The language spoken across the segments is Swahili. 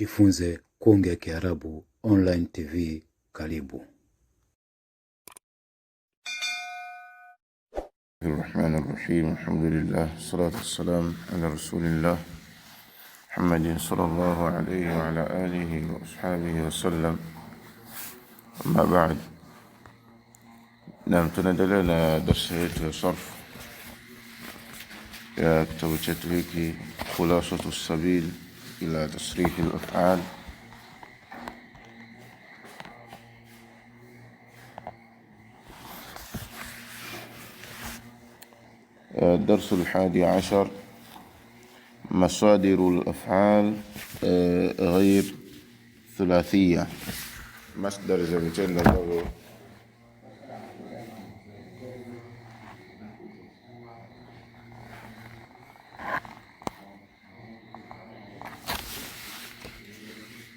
Jifunze kuongea Kiarabu online TV. Karibu. Bismillahirrahmanirrahim. Alhamdulillah, salatu wassalam ala rasulillah Muhammadin sallallahu alayhi wa ala alihi wa ashabihi wa sallam. Amma ba'd. Naam, tunaendelea na darasa yetu ya sarf ya kitabu chetu hiki Khulasatu Sabil ila Tasrih al-Af'al. الدرس 11 مصادر الأفعال غير ثلاثية. مصدر زمتين له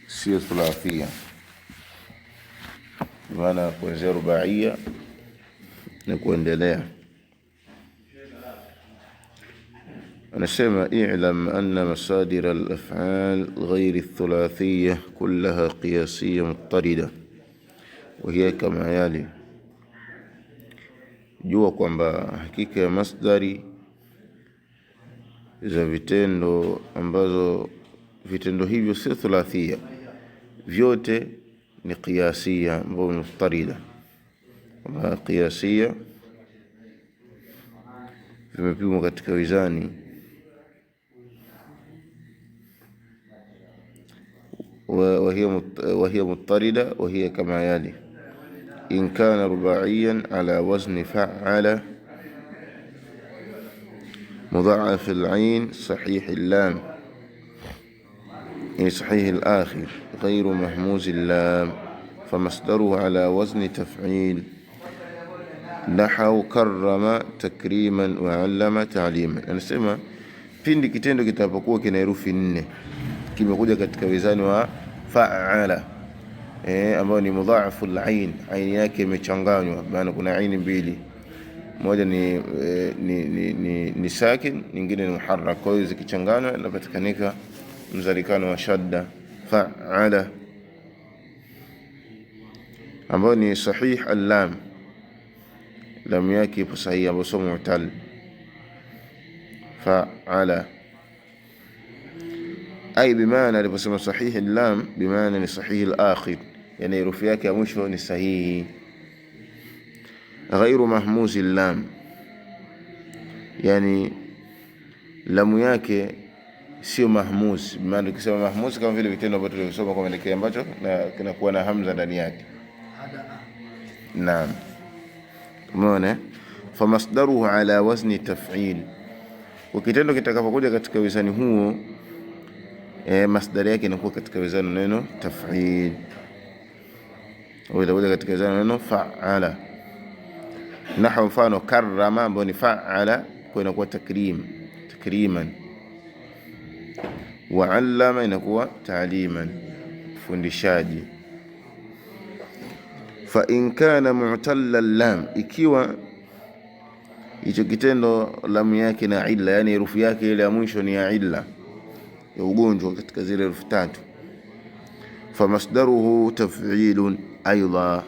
سير ثلاثية بمعنى kuanzia رباعية na kuendelea. Anasema i'lam anna masadir al-af'al ghayr al-thulathiyya kullaha qiyasiyya muttarida wa hiya kama yali. Jua kwamba hakika ya masdari za vitendo ambazo vitendo hivyo si thulathiyya, vyote ni qiyasiyya ambao muttarida. Kama qiyasiyya vimepimwa katika wizani وهي مضطردة وهي كما يلي: إن كان رباعيا على وزن فعل مضاعف العين صحيح اللام يعني صحيح الآخر غير مهموز اللام فمصدره على وزن تفعيل نحو كرم تكريما وعلم تعليما. Anasema pindi kitendo kitapokuwa kina herufi 4 kimekuja katika wizani wa fa'ala ambao ni mudha'aful ain, aini yake imechanganywa, maana kuna aini mbili, moja ni sakin, nyingine ni muharrak. Kwa hiyo zikichanganywa inapatikanika mzalikano wa shadda fa'ala, ambao ni sahih al-lam, lam yake ipo sahihi, ambao sio mu'tal. Fa'ala أي بمعنى لبسمة صحيح اللام بمعنى صحيح الآخر، يعني يرفياك مشو صحيح. غير مهموز اللام يعني lamu yake sio mahmuz, maana ukisema mahmuz kama vile vitendo ambavyo tulisoma kwa maana ambacho na kinakuwa na hamza ndani yake. Naam, umeona. Fa masdaruhu ala wazni taf'il, ukitendo kitakapokuja katika wizani huo masdari yake inakuwa katika wizani neno taf'il, au itakuja katika wizani neno fa'ala. Nahwu mfano karrama ambao ni fa'ala, kwa inakuwa takriman. Wa 'allama inakuwa ta'liman, fundishaji. Fa in kana mu'talla lam, ikiwa hicho kitendo lamu yake na illa, yani herufi yake ile ya mwisho ni ya illa, ya ugonjwa katika zile herufi 3, fa masdaruhu taf'ilun aidha,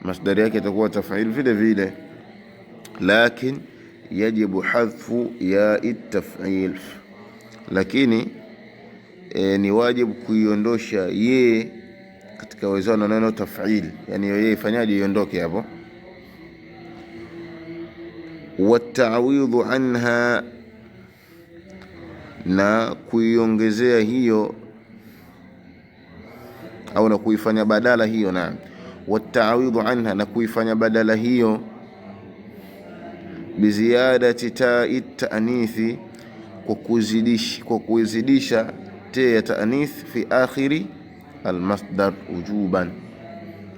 masdari yake itakuwa taf'il vile vile, lakin yajibu hadhfu ya at-taf'il, lakini ni wajibu kuiondosha ye katika wizani neno taf'il, yani ye ifanyaje, iondoke hapo. Wa ta'widhu anha, na kuiongezea hiyo au na kuifanya badala hiyo. Naam, wa ta'widhu anha, na kuifanya badala hiyo biziyadati ta'i ta'nithi, kwa kuzidisha ta ya ta'nith fi akhiri almasdar wujuban,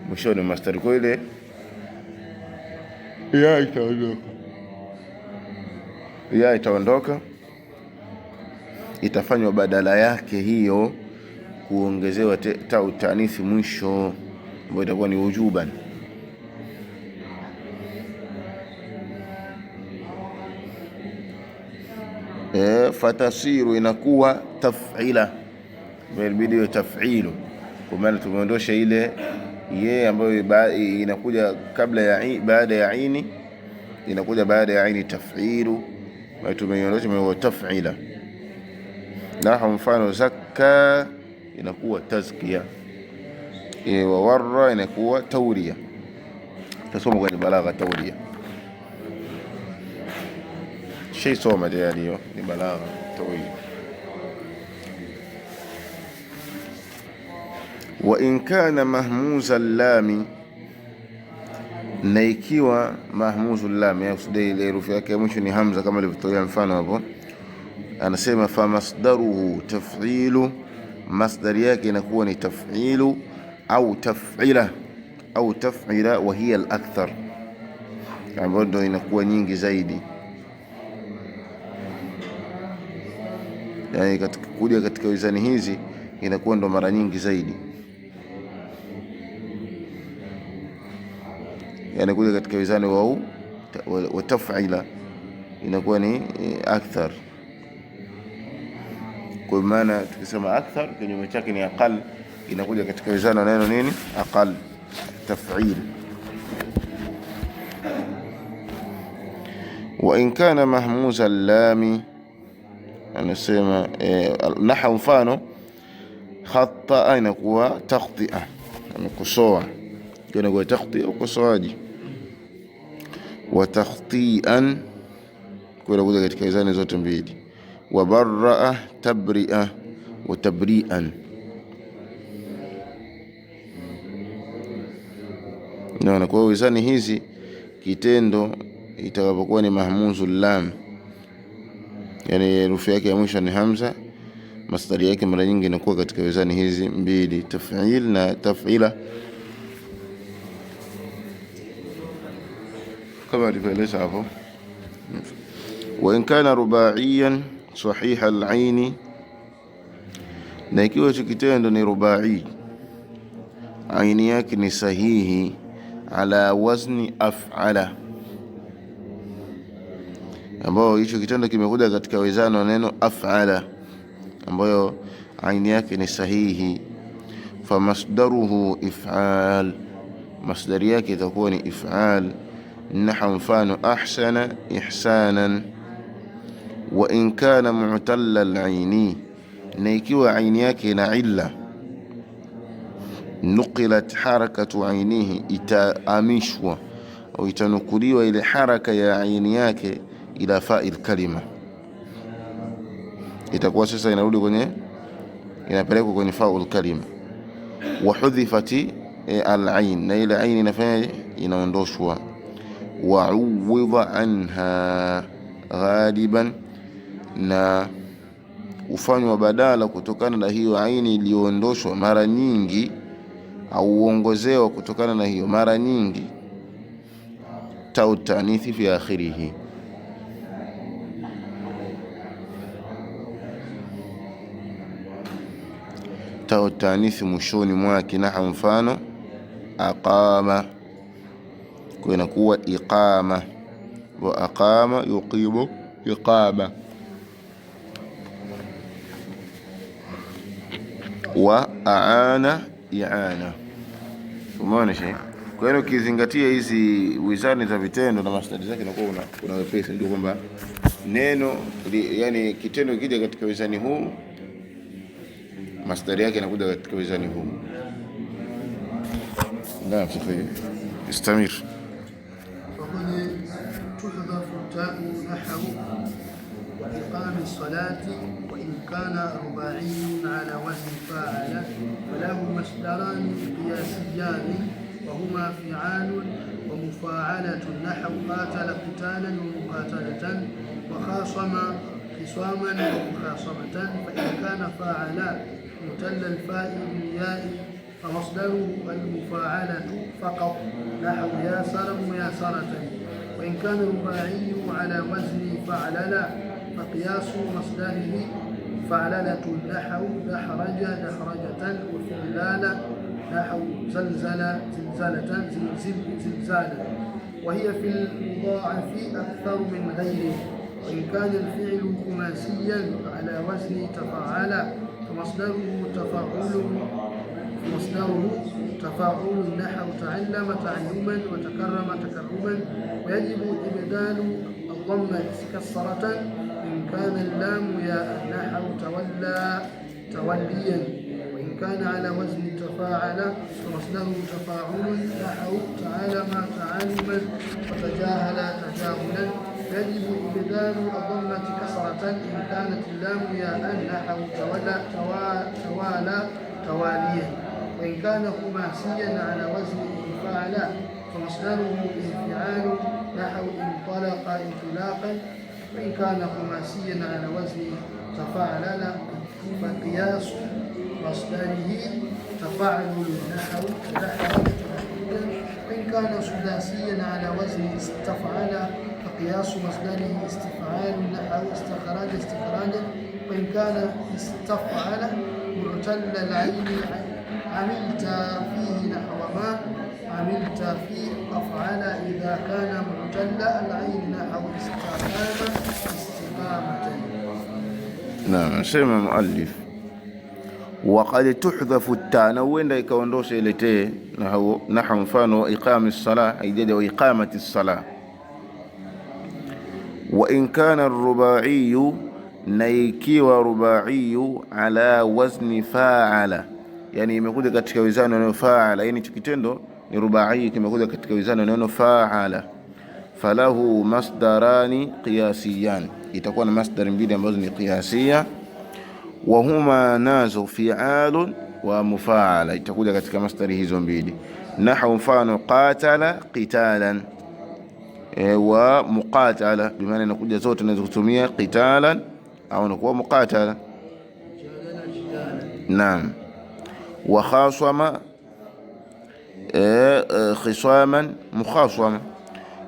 mwishoni masdar kwa ile ya itaondoka, itafanywa badala yake hiyo kuongezewa ta ta'nithi mwisho, ambayo itakuwa ni wujuban. fatasiru inakuwa taf'ila, imebidi taf'ilu, kwa maana tumeondosha ile ye ambayo inakuja kabla ya baada ya aini, inakuja baada ya aini taf'ilu, na tumeondosha kwa taf'ila. Na mfano zakka inakuwa tazkiya, wa warra inakuwa tawriya. Tasoma kwenye balagha tawriya, shay soma tayari hiyo ni balagha tawriya. Wa in kana mahmuza lami, na ikiwa mahmuzu lami yakusudi ile herufi yake ya mwisho ni hamza, kama ilivyotolea mfano hapo. Anasema fa masdaruhu taf'ilu, masdari yake inakuwa ni taf'ilu au taf'ila au taf'ila, wa hiya al-akthar, ambayo ndio inakuwa nyingi zaidi. Yani katika kuja katika wizani hizi inakuwa ndo mara nyingi zaidi, yani kuja katika wizani wa taf'ila inakuwa ni akthar. Kwa maana tukisema akthar kinyume chake ni aqal, inakuja katika wizani neno nini? Aqal, taf'il. Wa in kana mahmuza lami, anasema nahwu mfano khata inakuwa takhtia, amekosoa, inakuwa takhtia ukosoaji. Wa takhtian kwa kuja katika wizani zote mbili. Wa barra tabri'a wa tabri'an, na kwa wizani hizi kitendo itakapokuwa ni mahmuzu lam, yani herufi yake ya mwisho ni hamza, masdari yake mara nyingi inakuwa katika wizani hizi mbili, taf'il na taf'ila, kama alivyoeleza hapo. Wa in kana rubaiyan sahiha al-aini, na ikiwa kitendo ni rubai, aini yake ni sahihi, ala wazni af'ala, ambayo hicho kitendo kimekuja katika wizani wa neno af'ala, ambayo aini yake ni sahihi. Fa masdaruhu if'al, masdari yake itakuwa ni if'al. Nahwu mfano ahsana ihsanan. Wa in kana mu'talla al-aini, na ikiwa aini yake ina illa, nuqilat harakatu ainihi, itaamishwa au itanukuliwa ile haraka ya aini yake ila fa'il kalima, itakuwa sasa inarudi kwenye, inapelekwa kwenye fa'ul kalima. Wa hudhifati al-ain, na ile aini inafanya inaondoshwa. Wa uwidha anha ghaliban, na ufanywa badala kutokana na hiyo aini iliyoondoshwa mara nyingi, au uongozewa kutokana na hiyo mara nyingi. Tau ta'nithi fi akhirih, tau ta'nithi mwishoni mwake. Nahwu mfano aqama, kwa inakuwa iqama, wa aqama yuqimu iqama. Wa aana i'ana. Umeona shehe? Kwa hiyo ukizingatia hizi wizani za vitendo na masdari zake, inakuwa kuna wepesi, ndio kwamba neno yani kitendo kija katika wizani huu, masdari yake inakuja katika wizani huu. Naam, istamir. تحذف تاء نحو وإقام الصلاة، وإن كان رباعي على وزن فاعل، فله مصدران قياسيان، وهما فعال ومفاعلة. نحو قاتل قتالا ومقاتلة، وخاصم خصاما ومخاصمة. فإن كان فاعلا متل الفاء بالياء فمصدره المفاعلة فقط، نحو ياسر وياسرة. وإن كان رباعي على وزن فعلل، فقياس مصدره فعللة. نحو دحرج دحرجة، وفعلال نحو زلزل زلزلة زلزالا. وهي في المضاعف أكثر من غيره. وإن كان الفعل خماسيا على وزن تفاعل، مصدره تفاعل نحو تعلم تعلما وتكرم تكرما. ويجب إبدال الضمة كسرة إن كان اللام ياء نحو تولى توليا. وإن كان على وزن تفاعل فمصدره تفاعل نحو تعالم تعالما وتجاهل تجاهلا. يجب إبدال الضمة كسرة إن كانت اللام ياء نحو توالى تواليا. وإن كان خماسيا على وزن انفعل فمصدره انفعال نحو انطلق انطلاقا. وإن كان خماسيا على وزن تفاعل فقياس مصدره تفاعل نحو تدحرج تدحرجا. وإن كان سداسيا على وزن استفعل فقياس مصدره استفعال نحو استخراج استخراجا. وإن كان استفعل معتل العين عملت فيه نحو ما عملت فيه أفعل إذا كان معتل العين نحو استقام استقامة. نعم. سمع مؤلف وقد تحذف التاء na huenda ikaondosha ile te nahwu mfano iqami as-salah aijaja wa iqamati as-salah. Wa in kana ar-rubai na ikiwa rubai ala wazni fa'ala, yani imekuja katika wizano neno fa'ala, yani kitendo ni rubai kimekuja katika wizano neno fa'ala, falahu masdarani qiyasiyan, itakuwa na masdar mbili ambazo ni qiyasiya. Wa huma nazo fi'alun wa mufa'ala, itakuja katika masdari hizo mbili. Nahwu mfano qatala qitalan wa muqatala, bimaana inakuja zote naweza kutumia qitalan au inakuwa muqatala. Naam. Wa khasama khisaman mukhasama.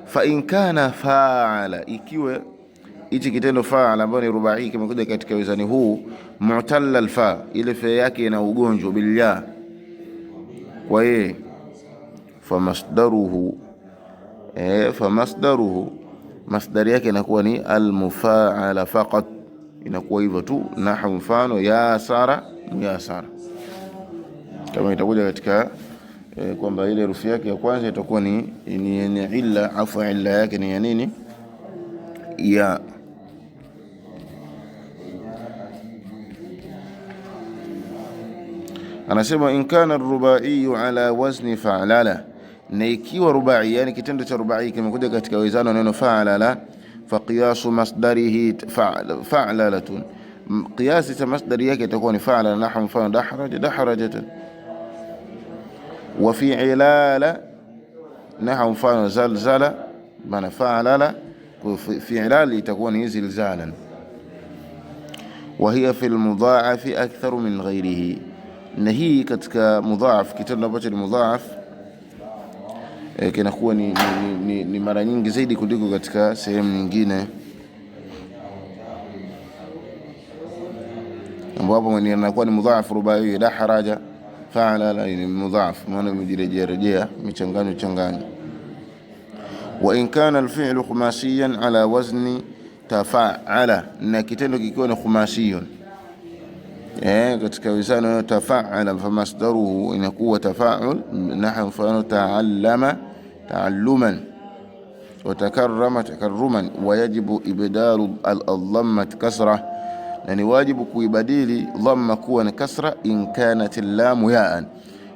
Fa in kana fa'ala, ikiwa hichi kitendo fa'ala ambayo ni rubai kimekuja katika wizani huu mu'talla alfa, ile fa yake ina ugonjwa bilya, kwa hiyo famasdaruhu masdari yake inakuwa ni almufa'ala faqat, inakuwa hivyo tu. Nahwu mfano yasara muyasara, kama itakuja katika kwamba ile herufi yake ya kwanza itakuwa ni illa, afu illa yake ni ya nini? Ya. Anasema in kana ar-rubai ala wazni fa'lala, na ikiwa rubai yani kitendo cha rubai kimekuja katika wizano neno fa'lala, fa qiyasu masdarihi fa'lalatun, qiyasi cha masdari yake itakuwa ni fa'lala. Nahwu mfano dahraja dahrajatan. Wa fi'lala nahwu mfano zalzala, maana fa'lala fi'lal itakuwa ni zilzalan. Wa hiya fil mudha'afi aktharu min ghayrihi, na hii katika mudhaaf, kitendo ambacho ni mudhaaf kinakuwa ni mara nyingi zaidi kuliko katika sehemu nyingine, ambapo ni anakuwa ni mudhaaf rubai. Dahraja fa'ala ni mudhaaf, maana imejirejea michanganyo. Wa in kana al-fi'lu khumasiyan ala wazni tafa'ala, na kitendo kikiwa ni khumasiyon katika wizano tafa'ala, famasdaruhu inakuwa tafa'ul. Nahwu mfano ta'allama ta'alluman wa takarrama takarruman. Wa yajibu ibdalu al-dhamma kasra, na ni wajibu kuibadili dhamma kuwa ni kasra in kanat al-lam ya'an,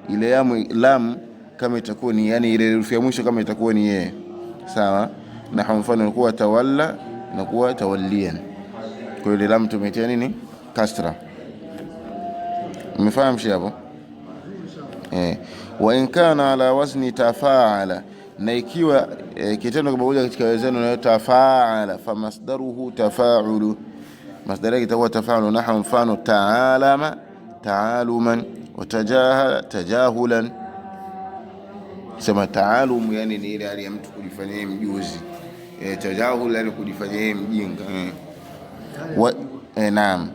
ile lam kama itakuwa ni yani ile herufi ya mwisho kama itakuwa ni ye, sawa. Nahwu mfano inakuwa tawalla inakuwa tawalliyan, kwa ile lam tumetia nini? Kasra. Umefahamu hapo? Wa in kana ala wazni tafa'ala, na ikiwa kitendo kimekuja katika wazano na tafa'ala, fa masdaruhu tafa'ulu, masdari yake itakuwa tafa'ulu. Nahwu mfano ta'alama ta'aluman wa tajahala tajahulan. Sema ta'alum yani ni ile hali ya mtu kujifanyia mjuzi, tajahul yani kujifanyia mjinga. Naam.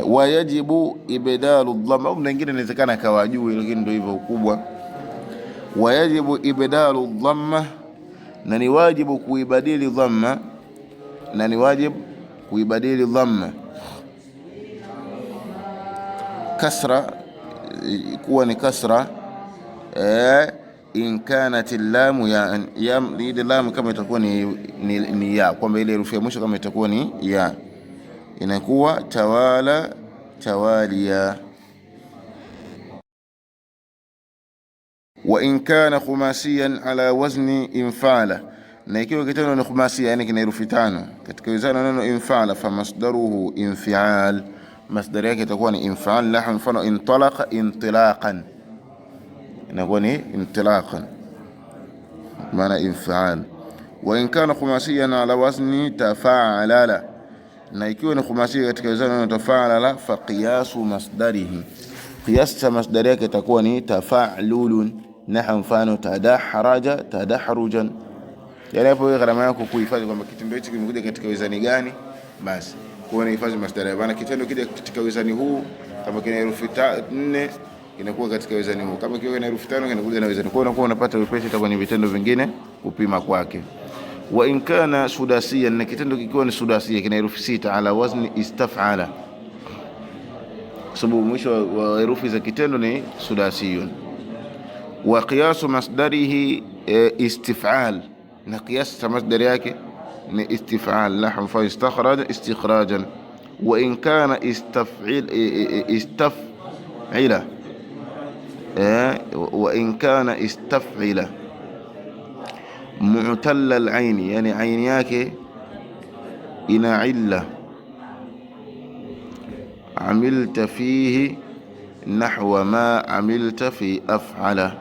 Wa yajibu ibdalu dhamma, au mwingine inawezekana kawa juu, lakini ndio hivyo ukubwa. Wa yajibu ibdalu dhamma, na ni wajibu kuibadili dhamma, kasra kuwa ni kasra in kanat al-lam ya ile lam kama itakuwa ni ya, kwamba ile herufi ya mwisho kama itakuwa ni ya, inakuwa tawala tawaliya. Wa in kana khumasiyan ala wazni infala, na ikiwa kitendo ni khumasi, yani kina herufi tano katika wizana neno infala, fa masdaruhu infial, masdari yake itakuwa ni infial. La mfano intalaqa intilaqan, inakuwa ni intilaqan maana infial. Wa in kana khumasiyan ala wazni tafa'ala, na ikiwa ni khumasi katika wizana neno tafa'ala, fa qiyasu masdarihi, qiyas cha masdari yake itakuwa ni tafa'lulun. Nahu mfano tadahraja tadahrujan, yani hapo wewe gharama yako kuhifadhi kwamba kitendo hichi kimekuja katika wizani gani, basi kwa hifadhi masdari bana. Kitendo kile katika wizani huu kama kina herufi 4 kinakuwa katika wizani huu, kama kiwe na herufi 5 kinakuja na wizani, kwa unakuwa unapata wepesi itakuwa ni vitendo vingine kupima kwake. Wa in kana sudasiyan, na kitendo kikiwa ni sudasia kina herufi 6 ala wazni istaf'ala, sababu mwisho wa herufi za kitendo ni sudasiyun. Wa qiyasu masdarihi istif'al, na qiyas cha masdari yake ni istif'al. La mfano istakhraja istikhrajan. Wa in kana istaf'ila, wa in kana istaf'ila mu'talla al-ayn, yani ayn yake ina illa, amilta fihi nahwa ma amilta fi af'ala,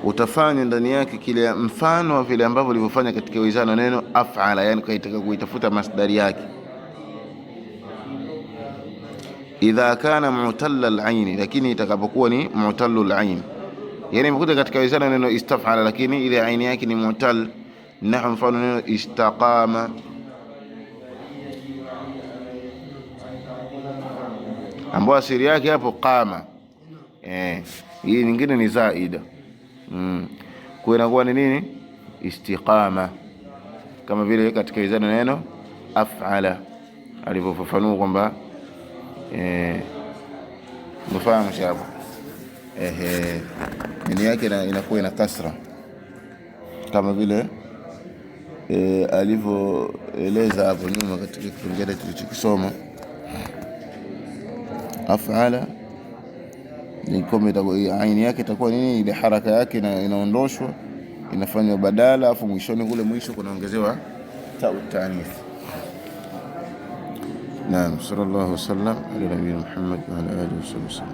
utafanya ndani yake kile mfano wa vile ambavyo ulivyofanya katika wizana neno af'ala, yani kaitaka kuitafuta masdari yake. Idha kana mu'talla al-ayn, lakini itakapokuwa ni mu'tallu al-ayn, yani imekuja katika wizana neno istaf'ala lakini ile aini yake ni mu'tal. Nahu mfano neno istaqama, ambapo asili yake hapo qama, hii nyingine ni zaida, kwa inakuwa ni nini? Istiqama, kama vile katika wizana neno af'ala alivyofafanua kwamba mfahamu hapo, nini yake inakuwa ina kasra kama vile alivyoeleza hapo nyuma katika kipengele tulichokisoma. Af'ala ni kama aini yake itakuwa nini, ile haraka yake inaondoshwa, inafanywa badala, afu mwishoni kule mwisho kunaongezewa ta ta'nith. Naam, sallallahu alaihi wasallam ala nabiyina Muhammad wa ala alihi wasallam.